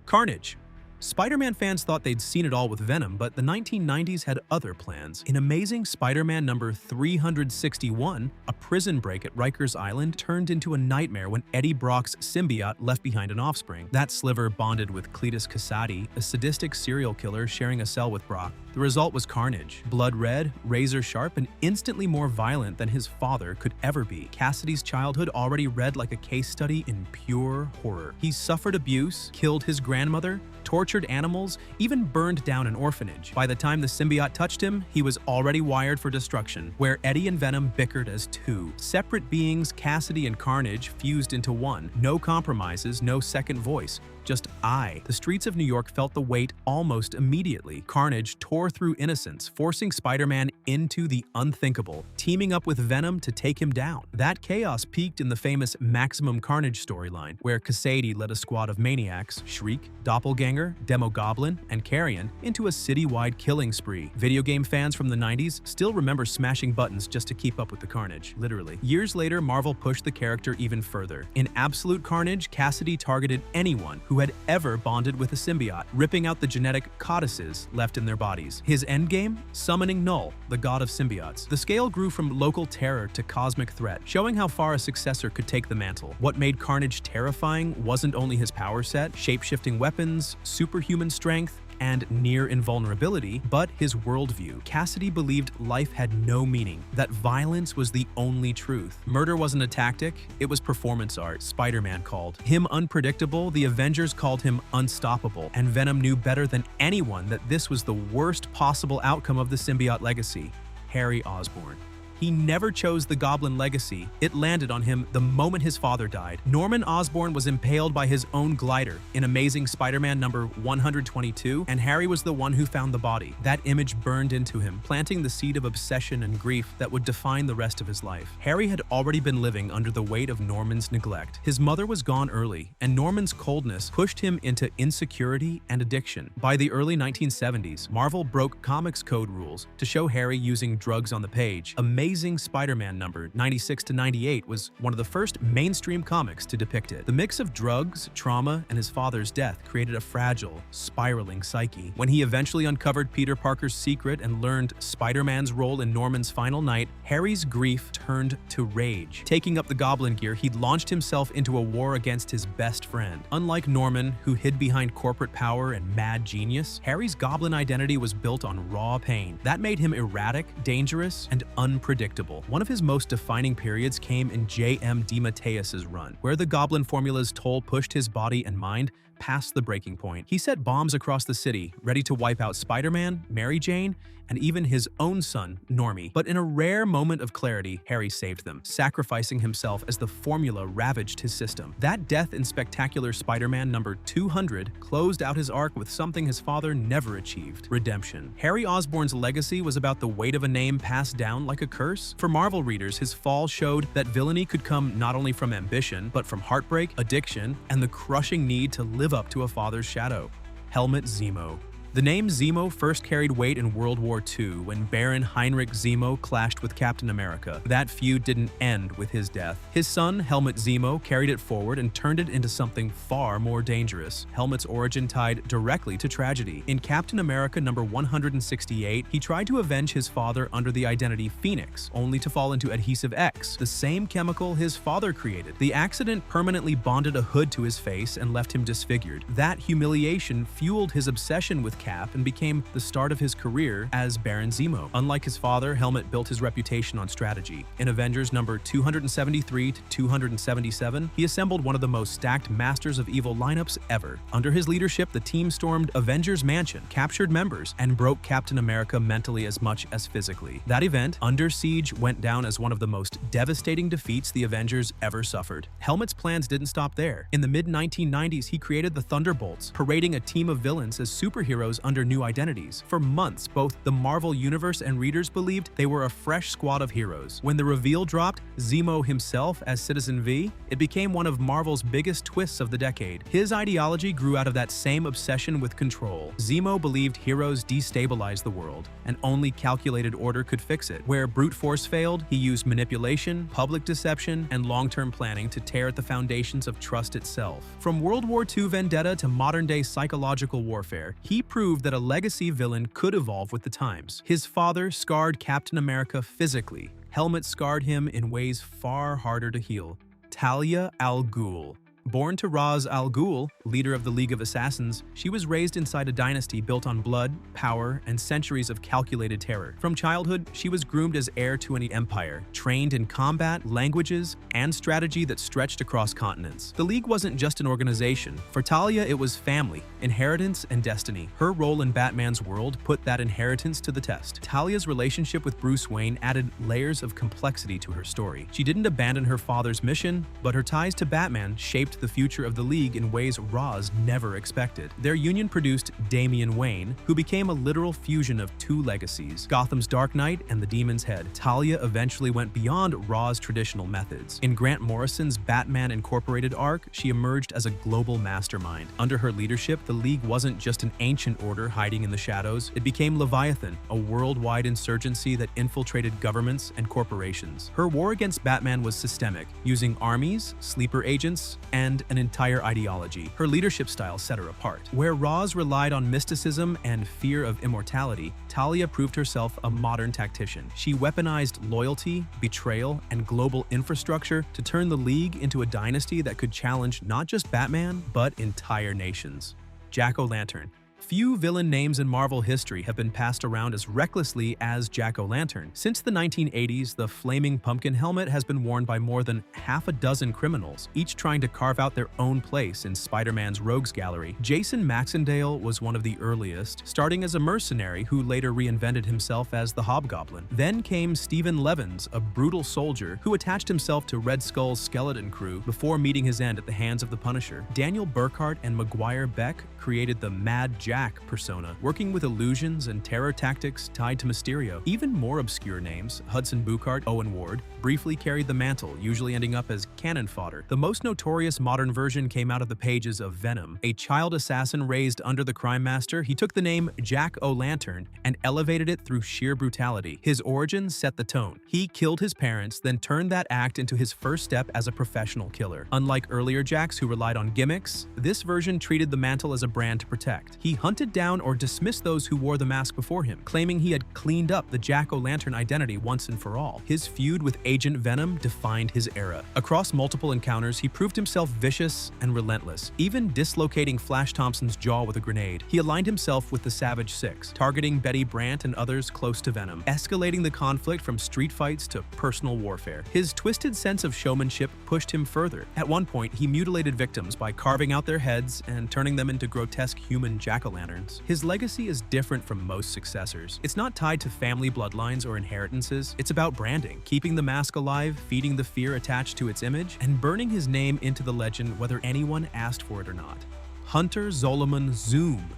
Carnage. Spider-Man fans thought they'd seen it all with Venom, but the 1990s had other plans. In Amazing Spider-Man number 361, a prison break at Rikers Island turned into a nightmare when Eddie Brock's symbiote left behind an offspring. That sliver bonded with Cletus Kasady, a sadistic serial killer sharing a cell with Brock. The result was Carnage. Blood red, razor sharp, and instantly more violent than his father could ever be. Kasady's childhood already read like a case study in pure horror. He suffered abuse, killed his grandmother, tortured animals, even burned down an orphanage. By the time the symbiote touched him, he was already wired for destruction, where Eddie and Venom bickered as two. Separate beings, Kasady and Carnage fused into one. No compromises, no second voice. Just I. The streets of New York felt the weight almost immediately. Carnage tore through innocence, forcing Spider-Man into the unthinkable, teaming up with Venom to take him down. That chaos peaked in the famous Maximum Carnage storyline, where Kasady led a squad of maniacs, Shriek, Doppelganger, Demogoblin, and Carrion, into a citywide killing spree. Video game fans from the 90s still remember smashing buttons just to keep up with the carnage, literally. Years later, Marvel pushed the character even further. In Absolute Carnage, Kasady targeted anyone who had ever bonded with a symbiote, ripping out the genetic codices left in their bodies. His endgame? Summoning Null, the god of symbiotes. The scale grew from local terror to cosmic threat, showing how far a successor could take the mantle. What made Carnage terrifying wasn't only his power set, shape-shifting weapons, superhuman strength, and near invulnerability, but his worldview. Kasady believed life had no meaning, that violence was the only truth. Murder wasn't a tactic, it was performance art, Spider-Man called him unpredictable, the Avengers called him unstoppable, and Venom knew better than anyone that this was the worst possible outcome of the symbiote legacy. Harry Osborn. He never chose the Goblin legacy. It landed on him the moment his father died. Norman Osborn was impaled by his own glider in Amazing Spider-Man number 122, and Harry was the one who found the body. That image burned into him, planting the seed of obsession and grief that would define the rest of his life. Harry had already been living under the weight of Norman's neglect. His mother was gone early, and Norman's coldness pushed him into insecurity and addiction. By the early 1970s, Marvel broke comics code rules to show Harry using drugs on the page. Amazing Spider-Man number 96 to 98 was one of the first mainstream comics to depict it. The mix of drugs, trauma, and his father's death created a fragile, spiraling psyche. When he eventually uncovered Peter Parker's secret and learned Spider-Man's role in Norman's final night, Harry's grief turned to rage. Taking up the Goblin gear, he'd launched himself into a war against his best friend. Unlike Norman, who hid behind corporate power and mad genius, Harry's Goblin identity was built on raw pain. That made him erratic, dangerous, and unpredictable. One of his most defining periods came in J.M. DeMatteis's run, where the Goblin formula's toll pushed his body and mind past the breaking point. He set bombs across the city, ready to wipe out Spider-Man, Mary Jane, and even his own son, Normie. But in a rare moment of clarity, Harry saved them, sacrificing himself as the formula ravaged his system. That death in Spectacular Spider-Man number 200 closed out his arc with something his father never achieved: redemption. Harry Osborn's legacy was about the weight of a name passed down like a curse. For Marvel readers, his fall showed that villainy could come not only from ambition, but from heartbreak, addiction, and the crushing need to live up to a father's shadow. Helmut Zemo. The name Zemo first carried weight in World War II when Baron Heinrich Zemo clashed with Captain America. That feud didn't end with his death. His son, Helmut Zemo, carried it forward and turned it into something far more dangerous. Helmut's origin tied directly to tragedy. In Captain America number 168, he tried to avenge his father under the identity Phoenix, only to fall into Adhesive X, the same chemical his father created. The accident permanently bonded a hood to his face and left him disfigured. That humiliation fueled his obsession with Cap and became the start of his career as Baron Zemo. Unlike his father, Helmut built his reputation on strategy. In Avengers number 273 to 277, he assembled one of the most stacked Masters of Evil lineups ever. Under his leadership, the team stormed Avengers Mansion, captured members, and broke Captain America mentally as much as physically. That event, Under Siege, went down as one of the most devastating defeats the Avengers ever suffered. Helmut's plans didn't stop there. In the mid-1990s, he created the Thunderbolts, parading a team of villains as superheroes heroes under new identities. For months, both the Marvel Universe and readers believed they were a fresh squad of heroes. When the reveal dropped, Zemo himself as Citizen V, it became one of Marvel's biggest twists of the decade. His ideology grew out of that same obsession with control. Zemo believed heroes destabilized the world, and only calculated order could fix it. Where brute force failed, he used manipulation, public deception, and long-term planning to tear at the foundations of trust itself. From World War II vendetta to modern-day psychological warfare, he proved that a legacy villain could evolve with the times. His father scarred Captain America physically. Helmut scarred him in ways far harder to heal. Talia al Ghul. Born to Ra's al Ghul, leader of the League of Assassins, she was raised inside a dynasty built on blood, power, and centuries of calculated terror. From childhood, she was groomed as heir to an empire, trained in combat, languages, and strategy that stretched across continents. The League wasn't just an organization. For Talia, it was family, inheritance, and destiny. Her role in Batman's world put that inheritance to the test. Talia's relationship with Bruce Wayne added layers of complexity to her story. She didn't abandon her father's mission, but her ties to Batman shaped the future of the League in ways Ra's never expected. Their union produced Damian Wayne, who became a literal fusion of two legacies, Gotham's Dark Knight and the Demon's Head. Talia eventually went beyond Ra's traditional methods. In Grant Morrison's Batman Incorporated arc, she emerged as a global mastermind. Under her leadership, the League wasn't just an ancient order hiding in the shadows, it became Leviathan, a worldwide insurgency that infiltrated governments and corporations. Her war against Batman was systemic, using armies, sleeper agents, and an entire ideology. Her leadership style set her apart. Where Ra's relied on mysticism and fear of immortality, Talia proved herself a modern tactician. She weaponized loyalty, betrayal, and global infrastructure to turn the League into a dynasty that could challenge not just Batman, but entire nations. Jack-o'-lantern. Few villain names in Marvel history have been passed around as recklessly as Jack-o'-lantern. Since the 1980s, the flaming pumpkin helmet has been worn by more than half a dozen criminals, each trying to carve out their own place in Spider-Man's rogues gallery. Jason Maxendale was one of the earliest, starting as a mercenary who later reinvented himself as the Hobgoblin. Then came Stephen Levins, a brutal soldier who attached himself to Red Skull's skeleton crew before meeting his end at the hands of the Punisher. Daniel Burkhart and Maguire Beck created the Mad Jack persona, working with illusions and terror tactics tied to Mysterio. Even more obscure names, Hudson Buchart, Owen Ward, briefly carried the mantle, usually ending up as cannon fodder. The most notorious modern version came out of the pages of Venom. A child assassin raised under the crime master, he took the name Jack-o'-lantern and elevated it through sheer brutality. His origins set the tone. He killed his parents, then turned that act into his first step as a professional killer. Unlike earlier Jacks who relied on gimmicks, this version treated the mantle as a brand to protect. He hunted down or dismissed those who wore the mask before him, claiming he had cleaned up the Jack-o'-lantern identity once and for all. His feud with Agent Venom defined his era. Across multiple encounters, he proved himself vicious and relentless, even dislocating Flash Thompson's jaw with a grenade. He aligned himself with the Savage Six, targeting Betty Brant and others close to Venom, escalating the conflict from street fights to personal warfare. His twisted sense of showmanship pushed him further. At one point, he mutilated victims by carving out their heads and turning them into grotesque human jack-o'-lanterns. His legacy is different from most successors. It's not tied to family bloodlines or inheritances. It's about branding, keeping the mask alive, feeding the fear attached to its image, and burning his name into the legend whether anyone asked for it or not. Hunter Zolomon Zoom.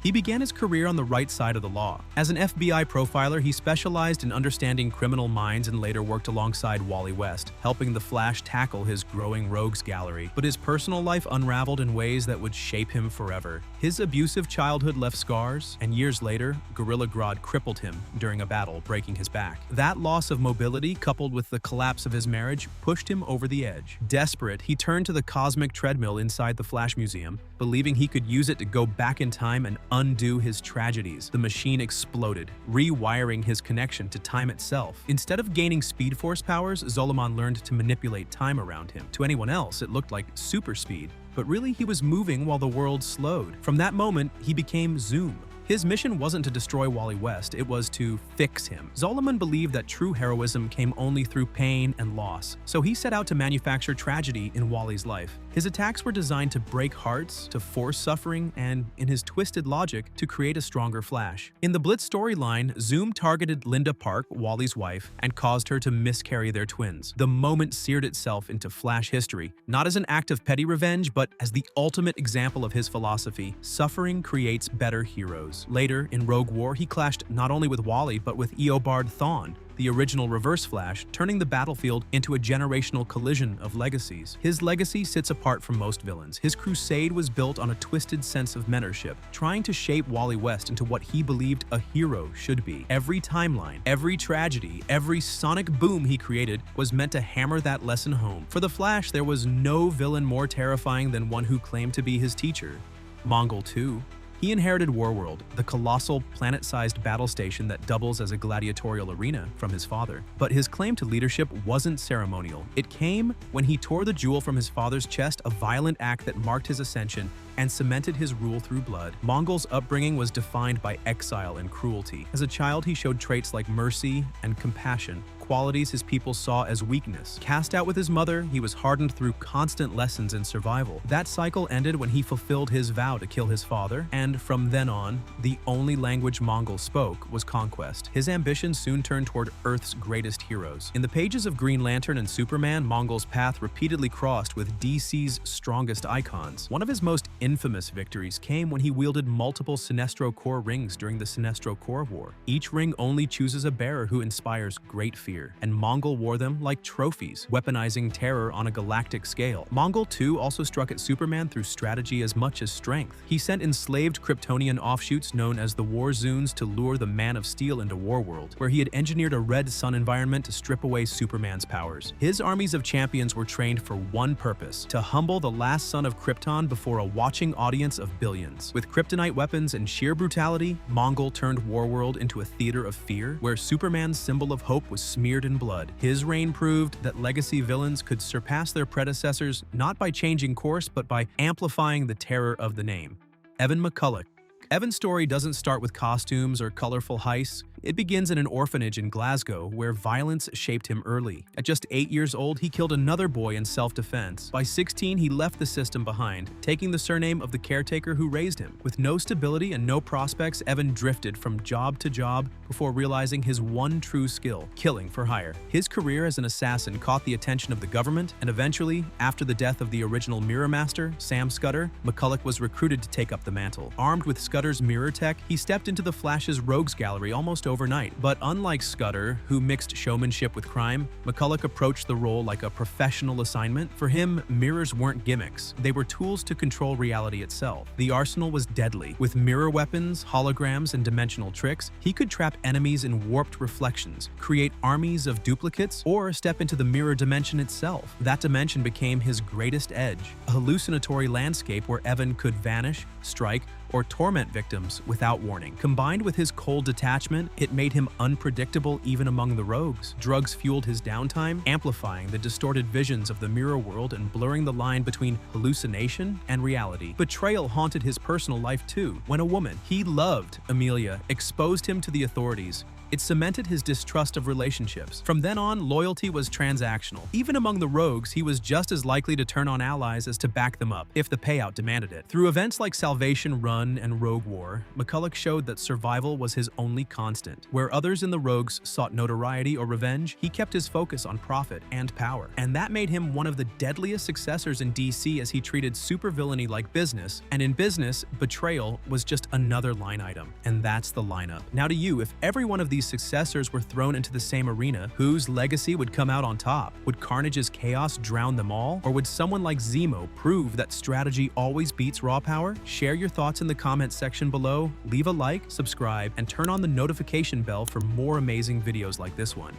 He began his career on the right side of the law. As an FBI profiler, he specialized in understanding criminal minds and later worked alongside Wally West, helping the Flash tackle his growing rogues gallery. But his personal life unraveled in ways that would shape him forever. His abusive childhood left scars, and years later, Gorilla Grodd crippled him during a battle, breaking his back. That loss of mobility, coupled with the collapse of his marriage, pushed him over the edge. Desperate, he turned to the cosmic treadmill inside the Flash Museum, believing he could use it to go back in time and undo his tragedies. The machine exploded, rewiring his connection to time itself. Instead of gaining Speed Force powers, Zolomon learned to manipulate time around him. To anyone else, it looked like super speed, but really he was moving while the world slowed. From that moment, he became Zoom, His mission wasn't to destroy Wally West, it was to fix him. Zolomon believed that true heroism came only through pain and loss, so he set out to manufacture tragedy in Wally's life. His attacks were designed to break hearts, to force suffering, and, in his twisted logic, to create a stronger Flash. In the Blitz storyline, Zoom targeted Linda Park, Wally's wife, and caused her to miscarry their twins. The moment seared itself into Flash history, not as an act of petty revenge, but as the ultimate example of his philosophy: suffering creates better heroes. Later, in Rogue War, he clashed not only with Wally, but with Eobard Thawne, the original Reverse Flash, turning the battlefield into a generational collision of legacies. His legacy sits apart from most villains. His crusade was built on a twisted sense of mentorship, trying to shape Wally West into what he believed a hero should be. Every timeline, every tragedy, every sonic boom he created was meant to hammer that lesson home. For the Flash, there was no villain more terrifying than one who claimed to be his teacher, Mongul II. He inherited Warworld, the colossal, planet-sized battle station that doubles as a gladiatorial arena, from his father. But his claim to leadership wasn't ceremonial. It came when he tore the jewel from his father's chest, a violent act that marked his ascension and cemented his rule through blood. Mongul's upbringing was defined by exile and cruelty. As a child, he showed traits like mercy and compassion, qualities his people saw as weakness. Cast out with his mother, he was hardened through constant lessons in survival. That cycle ended when he fulfilled his vow to kill his father, and from then on, the only language Mongul spoke was conquest. His ambition soon turned toward Earth's greatest heroes. In the pages of Green Lantern and Superman, Mongul's path repeatedly crossed with DC's strongest icons. One of his most infamous victories came when he wielded multiple Sinestro Corps rings during the Sinestro Corps War. Each ring only chooses a bearer who inspires great fear, and Mongul wore them like trophies, weaponizing terror on a galactic scale. Mongul II also struck at Superman through strategy as much as strength. He sent enslaved Kryptonian offshoots known as the War Zuns to lure the Man of Steel into Warworld, where he had engineered a red sun environment to strip away Superman's powers. His armies of champions were trained for one purpose: to humble the last son of Krypton before a watching audience of billions. With kryptonite weapons and sheer brutality, Mongul turned Warworld into a theater of fear, where Superman's symbol of hope was smeared in blood. His reign proved that legacy villains could surpass their predecessors not by changing course, but by amplifying the terror of the name. Evan McCulloch. Evan's story doesn't start with costumes or colorful heists. It begins in an orphanage in Glasgow, where violence shaped him early. At just 8 years old, he killed another boy in self-defense. By 16, he left the system behind, taking the surname of the caretaker who raised him. With no stability and no prospects, Evan drifted from job to job before realizing his one true skill: killing for hire. His career as an assassin caught the attention of the government, and eventually, after the death of the original Mirror Master, Sam Scudder, McCulloch was recruited to take up the mantle. Armed with Scudder's mirror tech, he stepped into the Flash's rogues gallery almost overnight. But unlike Scudder, who mixed showmanship with crime, McCulloch approached the role like a professional assignment. For him, mirrors weren't gimmicks. They were tools to control reality itself. The arsenal was deadly. With mirror weapons, holograms, and dimensional tricks, he could trap enemies in warped reflections, create armies of duplicates, or step into the mirror dimension itself. That dimension became his greatest edge, a hallucinatory landscape where Evan could vanish, strike, or torment victims without warning. Combined with his cold detachment, it made him unpredictable even among the rogues. Drugs fueled his downtime, amplifying the distorted visions of the mirror world and blurring the line between hallucination and reality. Betrayal haunted his personal life too. When a woman he loved, Amelia, exposed him to the authorities, it cemented his distrust of relationships. From then on, loyalty was transactional. Even among the rogues, he was just as likely to turn on allies as to back them up, if the payout demanded it. Through events like Salvation Run and Rogue War, McCulloch showed that survival was his only constant. Where others in the rogues sought notoriety or revenge, he kept his focus on profit and power. And that made him one of the deadliest successors in DC, as he treated supervillainy like business, and in business, betrayal was just another line item. And that's the lineup. Now to you, if every one of these successors were thrown into the same arena, whose legacy would come out on top? Would Carnage's chaos drown them all? Or would someone like Zemo prove that strategy always beats raw power? Share your thoughts in the comments section below, leave a like, subscribe, and turn on the notification bell for more amazing videos like this one.